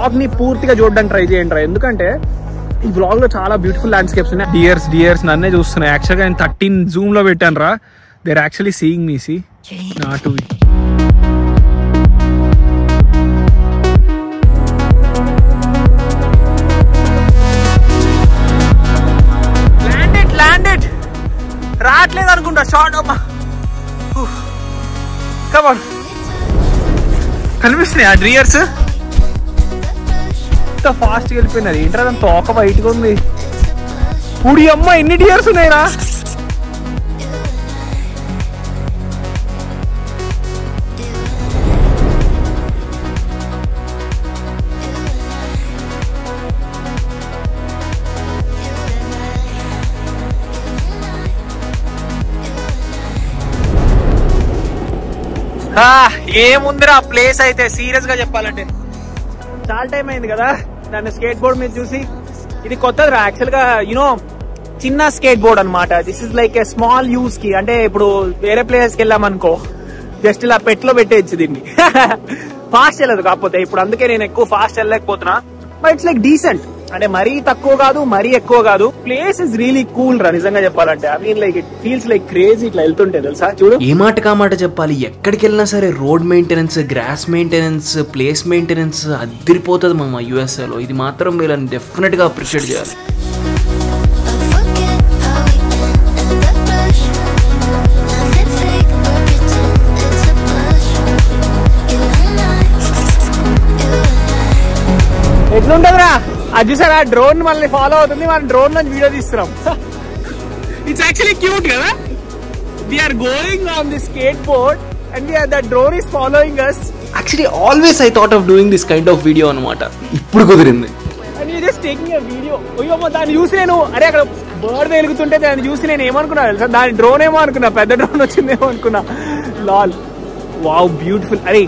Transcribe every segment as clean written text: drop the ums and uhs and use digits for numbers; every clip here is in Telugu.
వ్లాగ్ ని పూర్తిగా చూడడానికి ట్రై చేయండి. ఎందుకంటే ఈ వ్లాగ్ లో చాలా బ్యూటిఫుల్ ల్యాండ్స్కేప్స్ ఉన్నాయి. డియర్స్ నన్నే చూస్తున్నాయి. యాక్చువల్గా నేను 13 జూమ్ లో పెట్టాను రా. They're actually seeing me. See not landed రావట్లేదు అనుకుంటా. షార్ట్ అమ్మా కమాన్. కనిపిస్తున్నాయి ఆ డియర్స్. ఎంత ఫాస్ట్ గా వెళ్ళిపోయినది. ఏంట్రా దాని తోక బయటగా ఉంది. పుడి అమ్మ ఎన్ని డియర్స్ ఉన్నాయిరా. ఏముందిరా ప్లేస్ అయితే. సీరియస్ గా చెప్పాలంటే చాలా టైం అయింది కదా నన్ను స్కేట్ బోర్డ్ మీద చూసి. ఇది కొత్తది రా యాక్చువల్ గా. యూనో చిన్న స్కేట్ బోర్డ్ అనమాట. This is like a small use కి. అంటే ఇప్పుడు వేరే ప్లేసెస్ కి వెళ్ళామనుకో జస్ట్ ఇలా పెట్లో పెట్టేయచ్చు దీన్ని. ఫాస్ట్ వెళ్ళదు కాకపోతే ఇప్పుడు. అందుకే నేను ఎక్కువ ఫాస్ట్ వెళ్ళలేకపోతున్నా. But it's like decent. అంటే మరీ తక్కువ కాదు మరీ ఎక్కువ కాదు. ప్లేస్ ఇస్ రియలీ కూల్ రా నిజంగా చెప్పాలంటే. I mean like it feels like crazy ఇట్లా వెళ్తుంటే తెలుసా. చూడు ఏ మాట కామాట చెప్పాలి. ఎక్కడికి వెళ్ళినా సరే road maintenance, grass maintenance, place maintenance అదిరిపోతుంది మామ యూఎస్ఏ లో. ఇది మాత్రం వీళ్ళని డెఫినెట్ గా అప్రిషియేట్ చేయాలి. ఎట్లుంటదిరా అది చూసారా. డ్రోన్ మనల్ని ఫాలో అవుతుంది. మనం డ్రోన్ నుంచి వీడియో తీస్తున్నాం. ఇట్స్ యాక్చువల్లీ క్యూట్ కదా. We're going on the skateboard and the drone is following us. Actually always I thought of doing this kind of video అనమాట. ఇప్పుడు కుదిరింది. And you just taking a video. అయ్యో దాన్ని చూసి నేను అరే అక్కడ బర్డ్ వెలుగుతుంటే దాన్ని చూసి నేను ఏమనుకున్నా తెలుసా. దాని డ్రోన్ ఏమో అనుకున్నా. పెద్ద డ్రోన్ వచ్చిందేమో అనుకున్నా. Lol wow beautiful. అరే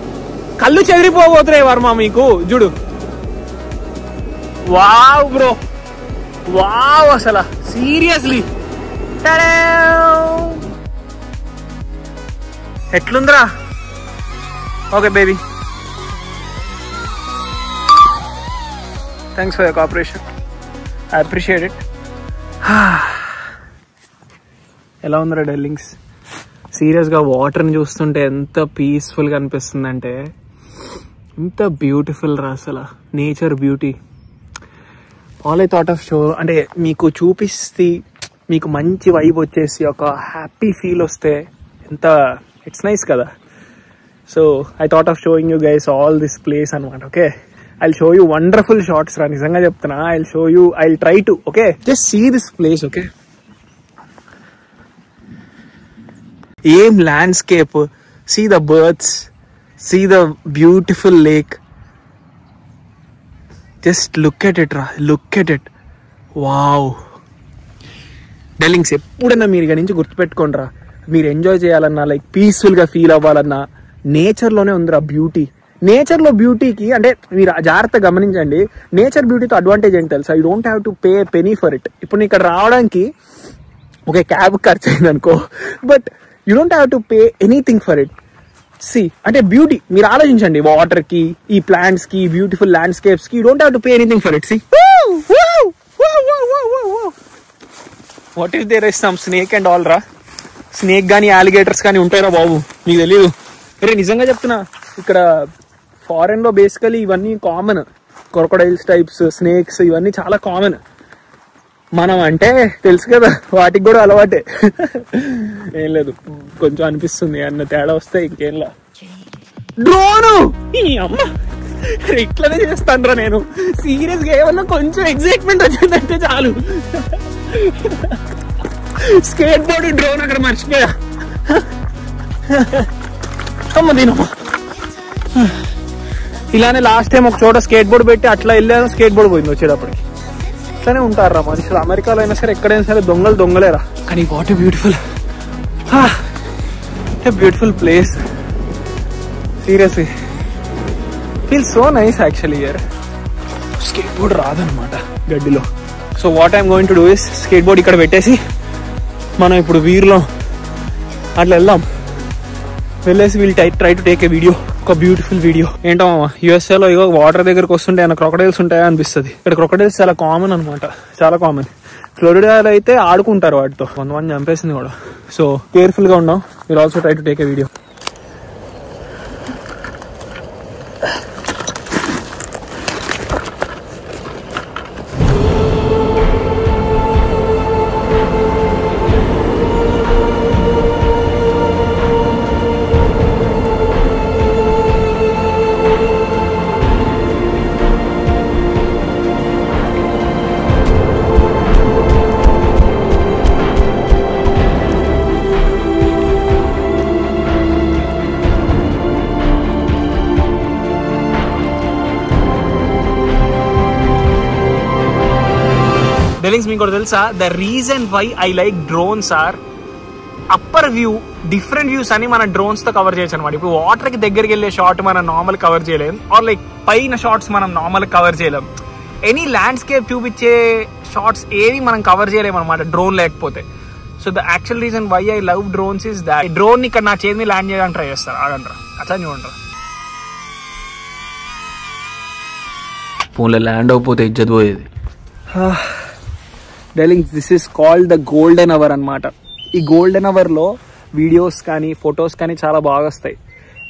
కళ్ళు చెదిరిపోబోతున్నాయి వర్మ మీకు. చూడు వావ్ బ్రో వావ్. అసలు సీరియస్లీ ఎట్లుందిరా. Okay baby thanks for your cooperation. I appreciate it. ఎలా ఉందిరా డెల్లింగ్స్. సీరియస్ గా వాటర్ ని చూస్తుంటే ఎంత పీస్ఫుల్ గా అనిపిస్తుంది అంటే. ఎంత బ్యూటిఫుల్ రా అసలు. Nature beauty. All I thought of show అంటే మీకు చూపిస్తే మీకు మంచి వైబ్ వచ్చేసి ఒక హ్యాపీ ఫీల్ వస్తే ఎంత ఇట్స్ నైస్ కదా. So I thought of showing you guys all this place అనమాట. Okay I show you wonderful shorts రా నిజంగా చెప్తున్నా. I show you I try to okay just see this place. Okay ఏం landscape. See the birds, see the beautiful lake. Just look at it రా. Look at it. Wow. Darlings ఎప్పుడైనా మీరు ఇక నుంచి గుర్తుపెట్టుకోండి రా. మీరు ఎంజాయ్ చేయాలన్నా లైక్ పీస్ఫుల్ గా ఫీల్ అవ్వాలన్నా నేచర్ లోనే ఉందిరా బ్యూటీ. నేచర్ లో బ్యూటీకి అంటే మీరు జాగ్రత్తగా గమనించండి. నేచర్ బ్యూటీతో అడ్వాంటేజ్ ఏంటి తెలుసా. You don't have to pay penny for it. ఇప్పుడు ఇక్కడ రావడానికి ఒక క్యాబ్ ఖర్చు అయింది అనుకో. But you don't have to pay anything for it. See అంటే బ్యూటీ మీరు ఆలోచించండి. వాటర్ కి, ఈ ప్లాంట్స్ కి, బ్యూటిఫుల్ ల్యాండ్స్కేప్స్ కి you don't have to pay anything for it. See what if there is some snake and all రా. స్నేక్ గానీ అలిగేటర్స్ కానీ ఉంటాయిరా బాబు. మీకు తెలియదు. అరే నిజంగా చెప్తున్నా. ఇక్కడ ఫారెన్ లో బేసికలీ ఇవన్నీ కామన్. క్రొకోడైల్స్ టైప్స్, స్నేక్స్ ఇవన్నీ చాలా కామన్. మనం అంటే తెలుసు కదా వాటికి కూడా అలవాటే. ఏం లేదు కొంచెం అనిపిస్తుంది అన్న తేడా వస్తే ఇంకేంలా. డ్రోను అమ్మ ఇట్లనే చేస్తాను రా నేను. సీరియస్ గా ఏమన్నా కొంచెం ఎగ్జైట్మెంట్ వచ్చిందంటే చాలు. స్కేట్ బోర్డ్ డ్రోన్ అక్కడ మర్చిపోయా. అమ్మ దీనమ్మా. ఇలానే లాస్ట్ టైం ఒక చోట స్కేట్ బోర్డ్ పెట్టి అట్లా వెళ్ళాను. స్కేట్ బోర్డ్ పోయింది వచ్చేటప్పటికి. ఇట్లానే ఉంటారా మనుషులు. అమెరికాలో అయినా సరే ఎక్కడైనా సరే దొంగలేరా. కానీ what beautiful beautiful place. Seriously feel so nice actually here. Skateboard రాదనమాట గడ్డిలో. So what I'm going to do is skateboard ఇక్కడ పెట్టేసి మనం ఇప్పుడు వీర్లో అట్లా వెళ్దాం. వెళ్ళేసి we'll try to take a video. ఒక బ్యూటిఫుల్ వీడియో. ఏంటో USA లో ఇగో వాటర్ దగ్గరకు వస్తుంటే ఏమైనా క్రొకడైల్స్ ఉంటాయా అనిపిస్తుంది. ఇక్కడ క్రొకడైల్స్ చాలా కామన్ అనమాట, చాలా కామన్. ఫ్లోరిడాలో అయితే ఆడుకుంటారు వాటితో, కొంతమంది చంపేసింది కూడా. సో కేర్ఫుల్ గా ఉన్నాం. Will also try to take a video. Darlings మీకు కూడా తెలుసా, the reason why I like drones are upper view, different views అని మన డ్రోన్స్ తో కవర్ చేయొచ్చు అనమాట. ఇప్పుడు వాటర్ కి దగ్గరికి వెళ్ళే షాట్ మనం నార్మల్ కవర్ చేయలేం, ఆర్ లైక్ పైన షాట్స్ మనం నార్మల్ కవర్ చేయలేం. ఎనీ ల్యాండ్స్కేప్ చూపించే షాట్స్ ఏవి మనం కవర్ చేయలేము అనమాట డ్రోన్ లేకపోతే. So the actual reason why I love drones is that. Drone ఇక్కడ నా చేతి ల్యాండ్ చేయడానికి ట్రై చేస్తారు, ఆగంటారా అట్లా చూడండి. ఫోన్లో ల్యాండ్ అయిపోతే ఇజ్జత్ పోయేది. Darlings, this is called the golden hour అనమాట. ఈ గోల్డెన్ అవర్ లో వీడియోస్ కానీ ఫొటోస్ కానీ చాలా బాగా వస్తాయి.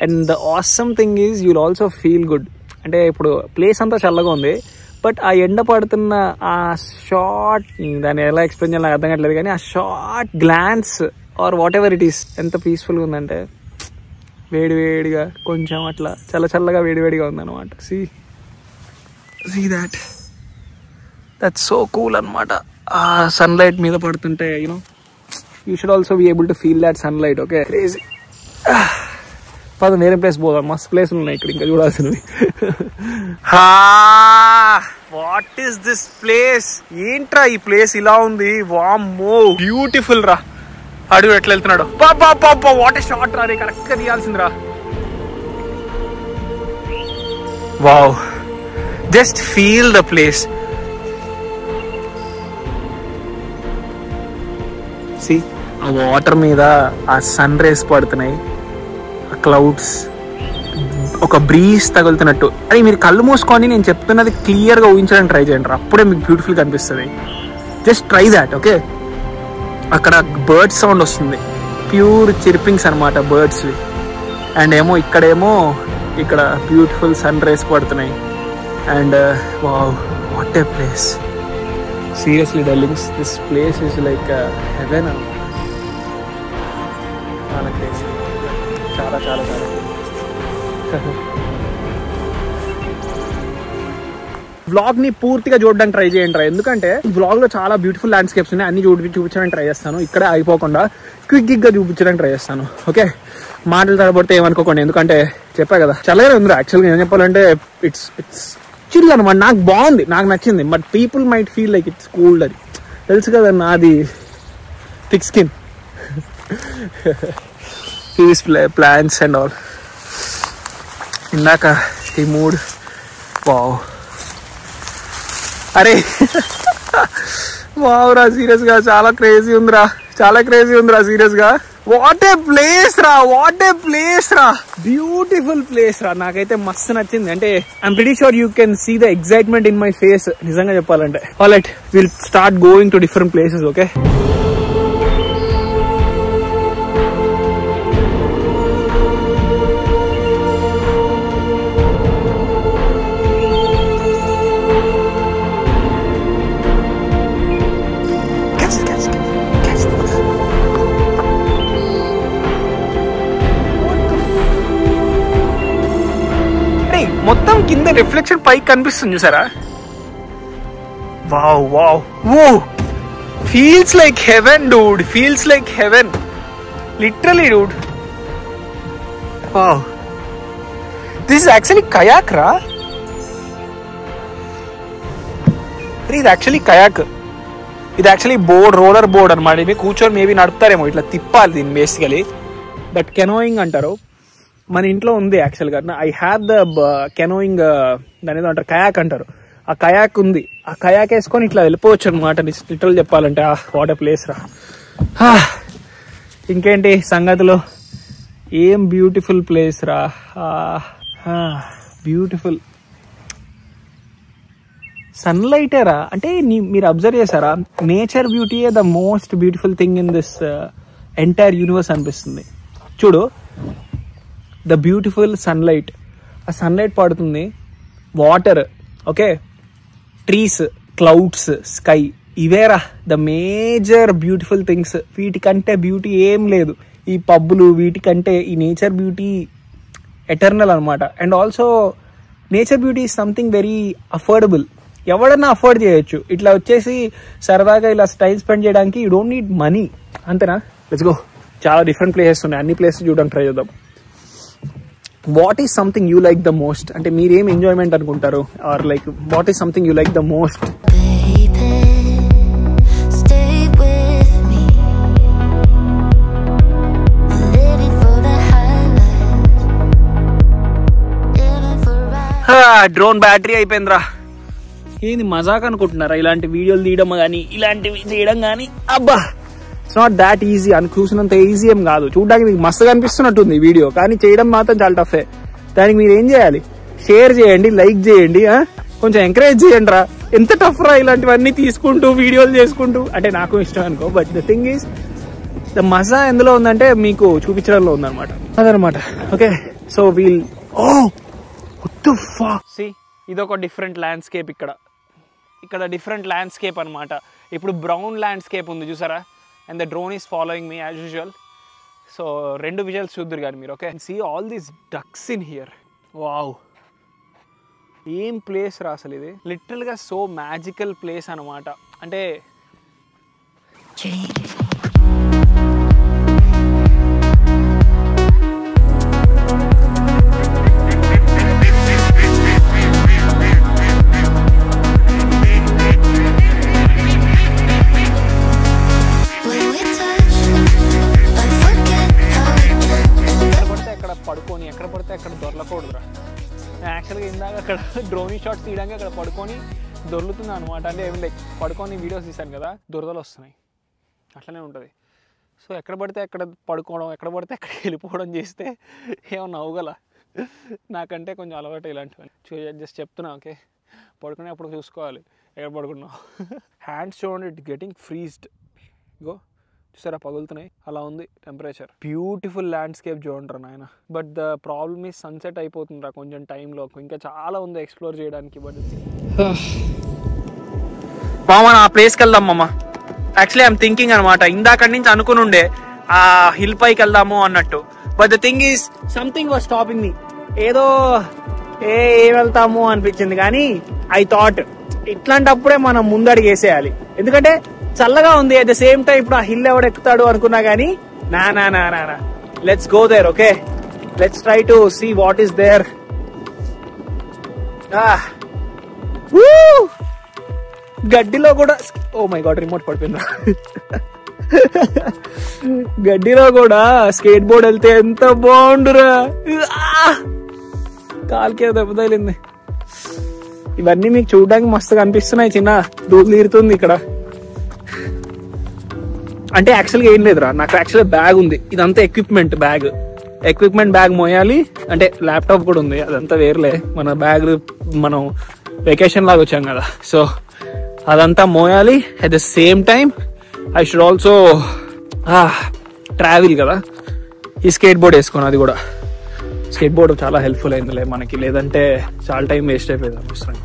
And the awesome thing is you'll also feel good. అంటే ఇప్పుడు ప్లేస్ అంతా చల్లగా ఉంది, బట్ ఆ ఎండ పడుతున్న ఆ షార్ట్, దాన్ని ఎలా ఎక్స్ప్లెయిన్ చేయాలి అర్థం కావట్లేదు, కానీ ఆ short glance or whatever it is ఎంత పీస్ఫుల్గా ఉందంటే, వేడివేడిగా కొంచెం అట్లా చల్లగా వేడివేడిగా ఉందన్నమాట. సీ దట్స్ సో కూల్ అనమాట. ఆ సన్లైట్ మీద పడుతుంటే you know you should also be able to feel that sunlight. Okay, crazy. పద వేరే ప్లేస్ పోదాం, మస్తు ప్లేస్లు ఉన్నాయి ఇక్కడ ఇంకా చూడాల్సినవి. What is this place? ఏంట్రా ఈ ప్లేస్ ఇలా ఉంది? వామ్మో బ్యూటిఫుల్ రా. అడుగు ఎట్లా వెళ్తున్నాడు, పాపా వాట్ ఏ షాట్ రా, కరెక్ట్ గా తీయాల్సిందిరా. Wow, just feel the place. ఆ వాటర్ మీద ఆ సన్ రేస్ పడుతున్నాయి, ఆ క్లౌడ్స్, ఒక బ్రీజ్ తగులుతున్నట్టు. అని మీరు కళ్ళు మూసుకొని నేను చెప్తున్నది క్లియర్గా ఊహించడానికి ట్రై చేయండి, అప్పుడే మీకు బ్యూటిఫుల్ కనిపిస్తుంది. Just try that. ఓకే, అక్కడ బర్డ్స్ సౌండ్ వస్తుంది, ప్యూర్ చిర్పింగ్స్ అనమాట బర్డ్స్వి. అండ్ ఏమో ఇక్కడ బ్యూటిఫుల్ సన్ రేస్ పడుతున్నాయి. And wow, what a place. Seriously darlings, this place is like heaven అనమాట. చాలా క్రేజీ, చాలా చాలా చాలా. వ్లాగ్ ని పూర్తిగా చూడడానికి ట్రై చేయండి, ఎందుకంటే ఈ వ్లాగ్ లో చాలా బ్యూటిఫుల్ ల్యాండ్స్కేప్స్ ఉన్నాయి, అన్ని చూపించడానికి ట్రై చేస్తాను. ఇక్కడే అయిపోకుండా క్విక్ గా చూపించడానికి ట్రై చేస్తాను. ఓకే, మాటలు తడబడితే ఏమనుకోకండి, ఎందుకంటే చెప్పా కదా చల్లగానే ఉంది. యాక్చువల్గా ఏం చెప్పాలంటే ఇట్స్ చిల్ అనమాట. నాకు బాగుంది, నాకు నచ్చింది. But people might feel like it's cold. అది తెలుసు కదా, నాది thick skin. Peace plants and all. ఇందాక ఈ మూడ్, వావ్, అరే వావ్ రా, సీరియస్ గా చాలా క్రేజీ ఉందిరా, సీరియస్ గా. వాట్ ఏ ప్లేస్ రా, బ్యూటిఫుల్ ప్లేస్ రా. నాకైతే మస్తు నచ్చింది. అంటే I'm pretty sure you can see the excitement in my face, నిజంగా చెప్పాలంటే. Alright, will start going to different places. Okay, మొత్తం కింద రిఫ్లెక్షన్ పైకి కనిపిస్తుంది చూసారా. Wow wow, oh feels like heaven dude, feels like heaven literally dude. Wow, this is actually kayak రా. ఇది యాక్చువల్లీ కయాక్, ఇది యాక్చువల్లీ బోర్డ్, రోలర్ బోర్డ్ అనమాట. ఇది కూర్చొని మేబీ నడుపుతారేమో, ఇట్లా తిప్పాలి దీన్ని బేసికలీ. బట్ కెనోయింగ్ అంటారు, మన ఇంట్లో ఉంది యాక్చువల్గా. ఐ హ్యావ్ ద కెనోయింగ్, దాని ఏదో అంటారు కయాక్ అంటారు. ఆ కయాక్ ఉంది, ఆ కయాక్ వేసుకొని ఇట్లా వెళ్ళిపోవచ్చు అనమాట. లిటరల్ చెప్పాలంటే వాట్ ఏ ప్లేస్ రా. ఇంకేంటి సంగతులు? ఏం బ్యూటిఫుల్ ప్లేస్ రా, బ్యూటిఫుల్ సన్లైటే రా. అంటే మీరు అబ్జర్వ్ చేశారా, నేచర్ బ్యూటీయే the most beautiful thing in this entire universe అనిపిస్తుంది. చూడు, ద బ్యూటిఫుల్ సన్లైట్, ఆ సన్లైట్ పడుతుంది, water, okay, trees, clouds, sky, ఇవేరా ద మేజర్ బ్యూటిఫుల్ థింగ్స్. వీటికంటే బ్యూటీ ఏం లేదు. ఈ పబ్బులు వీటికంటే ఈ నేచర్ బ్యూటీ ఎటర్నల్ అనమాట. And also nature beauty is something very affordable. ఎవడన్నా అఫోర్డ్ చేయొచ్చు. ఇట్లా వచ్చేసి సరదాగా ఇలా టైం స్పెండ్ చేయడానికి యూ డోంట్ నీడ్ మనీ, అంతేనా? Let's go. చాలా డిఫరెంట్ ప్లేసెస్ ఉన్నాయి, అన్ని ప్లేసెస్ చూడడానికి ట్రై చేద్దాం. What is something you like the most? అంటే మీరేం ఎంజాయ్మెంట్ అనుకుంటారు, or like what is something you like the most? Drone battery అయిపోయిందిరా. ఏంది మజాక్ అనుకుంటున్నారా ఇలాంటి వీడియోలు తీయడం కానీ ఇలాంటివి చేయడం కానీ? అబ్బా, ఇట్స్ నాట్ దాట్ ఈజీ. అని చూసినంత ఈజీ ఏం కాదు. చూడడానికి మీకు మస్తుగా అనిపిస్తున్నట్టుంది వీడియో, కానీ చేయడం మాత్రం చాలా టఫే. దానికి మీరు ఏం చేయాలి, షేర్ చేయండి, లైక్ చేయండి, కొంచెం ఎంకరేజ్ చేయండి రా. ఎంత టఫ్ రా ఇలాంటివన్నీ తీసుకుంటూ వీడియోలు చేసుకుంటూ. అంటే నాకు ఇష్టం అనుకో, but the thing is the మజా ఎందులో ఉందంటే మీకు చూపించడంలో ఉందన్నమాట. అదనమాట. ఓకే, సో వీల్ ఇదొక డిఫరెంట్ ల్యాండ్స్కేప్. ఇక్కడ డిఫరెంట్ ల్యాండ్స్కేప్ అనమాట. ఇప్పుడు బ్రౌన్ ల్యాండ్స్కేప్ ఉంది చూసారా, and the drone is following me as usual. So 2 visuals చూద్దరు కానీ మీరు. Okay, see all these ducks in here. Wow, ఏం ప్లేస్ రా అసలు ఇది. లిటరల్గా సో మ్యాజికల్ ప్లేస్ అనమాట. అంటే పడుకొని ఎక్కడ పడితే అక్కడ దొరలకూడదురా. నేను యాక్చువల్గా ఇందాక అక్కడ డ్రోన్ షాట్స్ తీయడానికి అక్కడ పడుకొని దొరుకుతుంది అనమాట. అంటే ఏమి లైక్ పడుకొని వీడియోస్ తీశాను కదా, దురదలు వస్తున్నాయి, అట్లనే ఉంటుంది. సో ఎక్కడ పడితే అక్కడ పడుకోవడం, ఎక్కడ పడితే అక్కడికి వెళ్ళిపోవడం చేస్తే ఏమన్నా అవ్వగల. నాకంటే కొంచెం అలవాటు ఇలాంటివన్నీ. జస్ట్ చెప్తున్నా. ఓకే, పడుకునేప్పుడు చూసుకోవాలి ఎక్కడ పడుకున్నావు. హ్యాండ్స్ చూడండి, ఇట్ గెటింగ్ ఫ్రీజ్డ్. గో, చూసారా పగులుతున్నాయి, అలా ఉంది టెంపరేచర్. బ్యూటిఫుల్ ల్యాండ్స్కేప్ చూడండి నాయన. But the problem is sunset అయిపోతుందిరా కొంచెం టైంలో. ఇంకా చాలా ఉంది ఎక్స్ప్లోర్ చేయడానికి. బట్ మామ ఆ ప్లేస్కి వెళ్దాం మామ. యాక్చువల్లీ ఐఎమ్ థింకింగ్ అనమాట, ఇందాకటి నుంచి అనుకుని ఉండే ఆ హిల్ పైకి వెళ్దాము అన్నట్టు. But the thing is something was stopping మీ. ఏదో ఏం వెళ్తాము అనిపించింది, కానీ ఐ థాట్ ఇట్లాంటప్పుడే మనం ముందడుగు వేసేయాలి. ఎందుకంటే చల్లగా ఉంది, అట్ ద సేమ్ టైం ఇప్పుడు ఆ హిల్ ఎవడు ఎక్కుతాడు అనుకున్నా కానీ నా నా నా నా let's go there. Okay, let's try to see what is there. గడ్డిలో కూడా, ఓ మై గాడ్ రిమోట్ పడిపోయిందా. గడ్డిలో కూడా స్కేట్ బోర్డ్ వెళ్తే ఎంత బాగుండురా. కాలుకే దెబ్బ తగిలింది. ఇవన్నీ మీకు చూడడానికి మస్తుగా అనిపిస్తున్నాయి. చిన్న దూలు తీరుతుంది ఇక్కడ. అంటే యాక్చువల్గా ఏం లేదురా, నాకు యాక్చువల్గా బ్యాగ్ ఉంది, ఇదంతా ఎక్విప్మెంట్ బ్యాగ్ మోయాలి. అంటే ల్యాప్టాప్ కూడా ఉంది, అదంతా వేర్లే. మన బ్యాగ్ మనం వెకేషన్ లాగా వచ్చాం కదా, సో అదంతా మోయాలి. At the same time I should also travel కదా. ఈ స్కేట్ బోర్డ్ వేసుకోను, అది కూడా స్కేట్ బోర్డ్ చాలా హెల్ప్ఫుల్ అయిందిలే మనకి, లేదంటే చాలా టైం వేస్ట్ అయిపోయింది అనవసరం.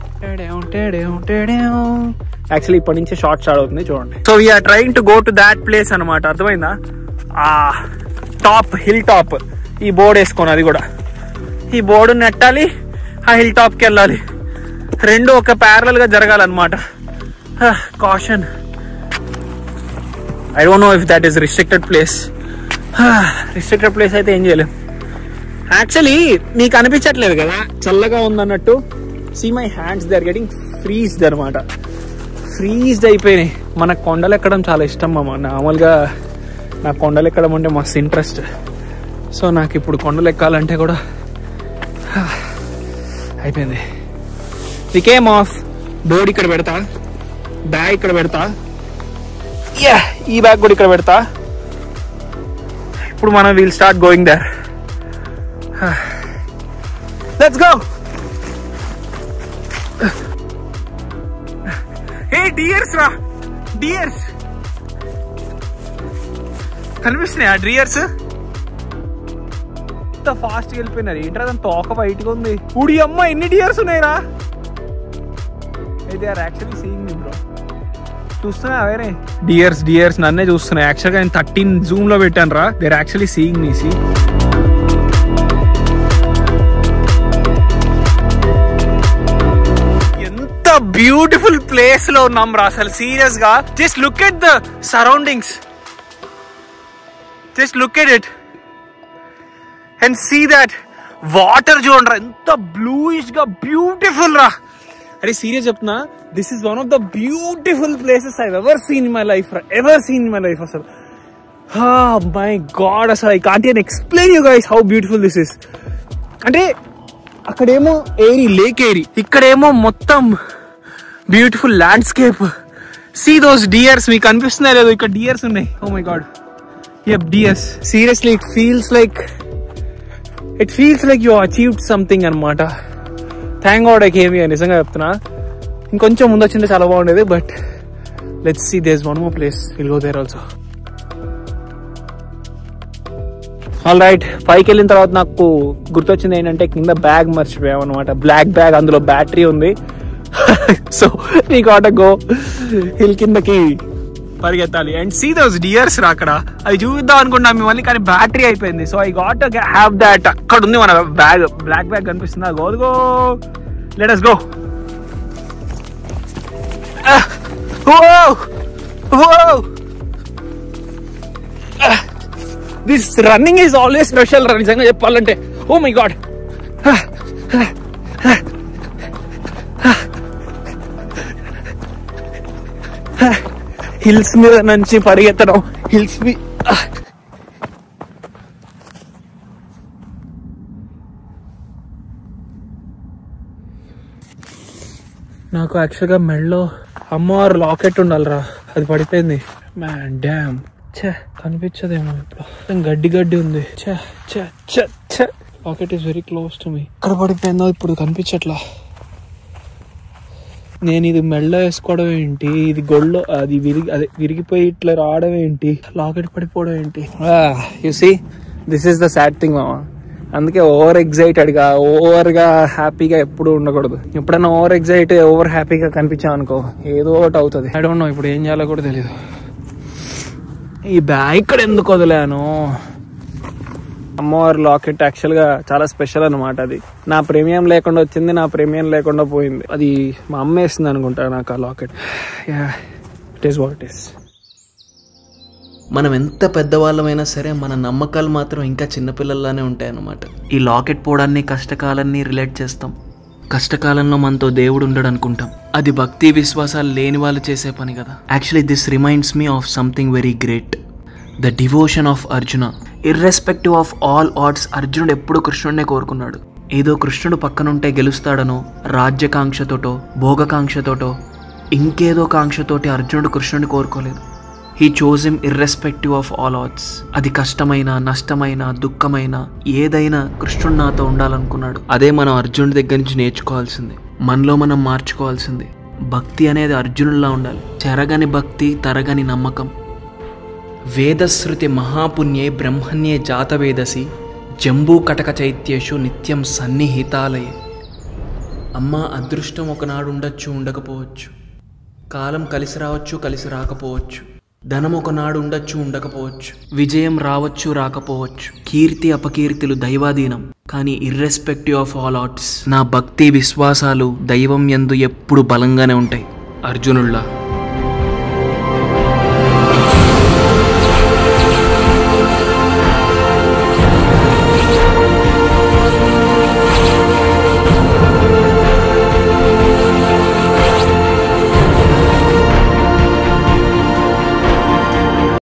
యాక్చువల్లీ ఇప్పటి నుంచి షార్ట్ స్టార్ట్ అవుతుంది చూడండి. So we're trying to go to that place అనమాట. అర్థమైందా? ఆ టాప్, హిల్ టాప్. ఈ బోర్డ్ వేసుకోను, అది కూడా ఈ బోర్డు నెట్టాలి, ఆ హిల్ టాప్కి వెళ్ళాలి. రెండు ఒక ప్యారలల్ గా జరగాలన్నమాట. Caution, I don't know if that is restricted place. Restricted place అయితే ఏం చేయలేం. యాక్చువల్లీ నీకు అనిపించట్లేదు కదా చల్లగా ఉందన్నట్టు. See my hands, they are getting freezed అనమాట. ఫ్రీజ్డ్ అయిపోయినాయి. మనకు కొండలు ఎక్కడం చాలా ఇష్టం మామ. నార్మల్గా నాకు కొండలు ఎక్కడం అంటే మస్తు ఇంట్రెస్ట్. సో నాకు ఇప్పుడు కొండలు ఎక్కాలంటే కూడా అయిపోయింది. We came of. బోర్డ్ ఇక్కడ పెడతా, బ్యాగ్ ఇక్కడ పెడతా, ఈ బ్యాగ్ కూడా ఇక్కడ పెడతా. ఇప్పుడు మనం will start going there. Let's go. Hey deers రా, డియర్స్ కనిపిస్తున్నాయి. ఆ డియర్స్ ఎంత ఫాస్ట్ గా వెళ్ళిపోయినారు. ఏంట్రా దాని తోక బయటగా ఉంది. ఉడి అమ్మ ఎన్ని డియర్స్ ఉన్నాయిరా. They are actually seeing me bro. చూస్తున్నా వేరే డియర్స్ నన్నే చూస్తున్నాయి. యాక్చువల్గా నేను 13 జూమ్ లో పెట్టాను రా. They are actually seeing me. See ఎంత బ్యూటిఫుల్ ప్లేస్ లో ఉన్నాం రా అసలు సీరియస్ గా. Just look at the surroundings, just look at it and see that water చూడండి రా, ఎంత బ్లూయిష్ గా బ్యూటిఫుల్ రా. అరే సీరియస్ చెప్తున్నా, this is one of the beautiful places I ever seen in my life రా, ever seen in my life. అసలు మై గాడ్, అసలు I can't even explain you guys how beautiful this is. అంటే అక్కడేమో ఏరి, లేక్ ఏరి, ఇక్కడేమో మొత్తం beautiful landscape. See those deers, మీకు కనిపిస్తున్నాయి లేదు, ఇక్కడ డియర్స్ ఉన్నాయి. Oh my god, yep, deers. Seriously, it feels like you achieved something anamata. Thank God I came here. నిజంగా చెప్తున్నా, ఇంకొంచెం ముందు వచ్చింటే చాలా బాగుండేది. But let's see, there is one more place, will go there also. All right, పైకి వెళ్ళిన తర్వాత నాకు గుర్తొచ్చింది ఏంటంటే కింద బ్యాగ్ మర్చిపోయాం అనమాట. బ్లాక్ బ్యాగ్, అందులో బ్యాటరీ ఉంది. So we got go hill కిందకి పరిగెత్తాలి అండ్ సీ దోస్ డియర్స్ రా. అక్కడ అవి చూద్దాం అనుకున్నా మిమ్మల్ని, కానీ బ్యాటరీ అయిపోయింది. So I got have that. అక్కడ ఉంది మన బ్యాగ్, బ్లాక్ బ్యాగ్ కనిపిస్తుందా? Go, let us go. This running is always special రా, నిజంగా చెప్పాలంటే. ఓ మై గాడ్, హిల్స్ మీద నుంచి పరిగెత్తడం, హిల్స్ నాకు యాక్చువల్గా మెడలో అమ్మవారు లాకెట్ ఉండాలిరా, అది పడిపోయింది. మ్యాన్ డ్యామ్, ఛే కనిపించదేమో ఇప్పుడు, గడ్డి ఉంది. Locket is very close to me. ఎక్కడ పడిపోయిందో ఇప్పుడు కనిపించట్లా. నేను ఇది మెడలో వేసుకోవడం ఏంటి, ఇది గొళ్ళో అది విరిగిపోయి ఇట్లా రావడం ఏంటి, లాకెట్ పడిపోవడం ఏంటి. You see, this is the sad thing మామ. అందుకే ఓవర్ ఎగ్జైటెడ్ గా, ఓవర్ గా హ్యాపీగా ఎప్పుడు ఉండకూడదు. ఎప్పుడైనా ఓవర్ హ్యాపీగా కనిపించాం అనుకో, ఏదో ఒకటి అవుతుంది. ఐ డోంట్ నో ఇప్పుడు ఏం చేయాలో కూడా తెలియదు. ఈ బ్యాగ్ ఇక్కడ ఎందుకు వదిలాను. అమ్మవారి లాకెట్ యాక్చువల్ గా చాలా స్పెషల్ అనమాట. అది నా ప్రీమియం లేకుండా వచ్చింది, నా ప్రీమియం లేకుండా పోయింది. అది మా అమ్మ వేసింది అనుకుంటా నాకు ఆ locket. It is what it is. మనం ఎంత పెద్దవాళ్ళమైనా సరే మన నమ్మకాలు మాత్రం ఇంకా చిన్నపిల్లల్లానే ఉంటాయన్నమాట. ఈ లాకెట్ పోవడాన్ని కష్టకాలాన్ని రిలేట్ చేస్తాం. కష్టకాలంలో మనతో దేవుడు ఉండడు అనుకుంటాం. అది భక్తి విశ్వాసాలు లేని వాళ్ళు చేసే పని కదా. Actually this reminds me of something very great, the devotion of Arjuna. Irrespective of all odds, అర్జునుడు ఎప్పుడు కృష్ణుడినే కోరుకున్నాడు. ఏదో కృష్ణుడు పక్కనుంటే గెలుస్తాడనో, రాజ్యకాంక్షతోటో, భోగకాంక్షతోటో, ఇంకేదో కాంక్షతోటి అర్జునుడు కృష్ణుడిని కోరుకోలేదు. He chose him irrespective of all odds. అది కష్టమైన, నష్టమైన, దుఃఖమైన ఏదైనా కృష్ణుడు నాతో ఉండాలనుకున్నాడు. అదే మనం అర్జునుడి దగ్గర నుంచి నేర్చుకోవాల్సింది, మనలో మనం మార్చుకోవాల్సింది. భక్తి అనేది అర్జునుడిలా ఉండాలి. చెరగని భక్తి, తరగని నమ్మకం. వేదశ్రుతి మహాపుణ్యే బ్రహ్మణ్యే జాతవేదసి జంబూ కటక చైత్యేషు నిత్యం సన్నిహితాలయే. అమ్మ, అదృష్టం ఒకనాడు ఉండొచ్చు, ఉండకపోవచ్చు. కాలం కలిసి రావచ్చు, కలిసి రాకపోవచ్చు. ధనం ఒకనాడు ఉండొచ్చు, ఉండకపోవచ్చు. విజయం రావచ్చు, రాకపోవచ్చు. కీర్తి అపకీర్తులు దైవాధీనం. కానీ ఇర్రెస్పెక్టివ్ ఆఫ్ ఆల్ ఆడ్స్ నా భక్తి విశ్వాసాలు దైవం యందు ఎప్పుడు బలంగానే ఉంటాయి. అర్జునుల్లా.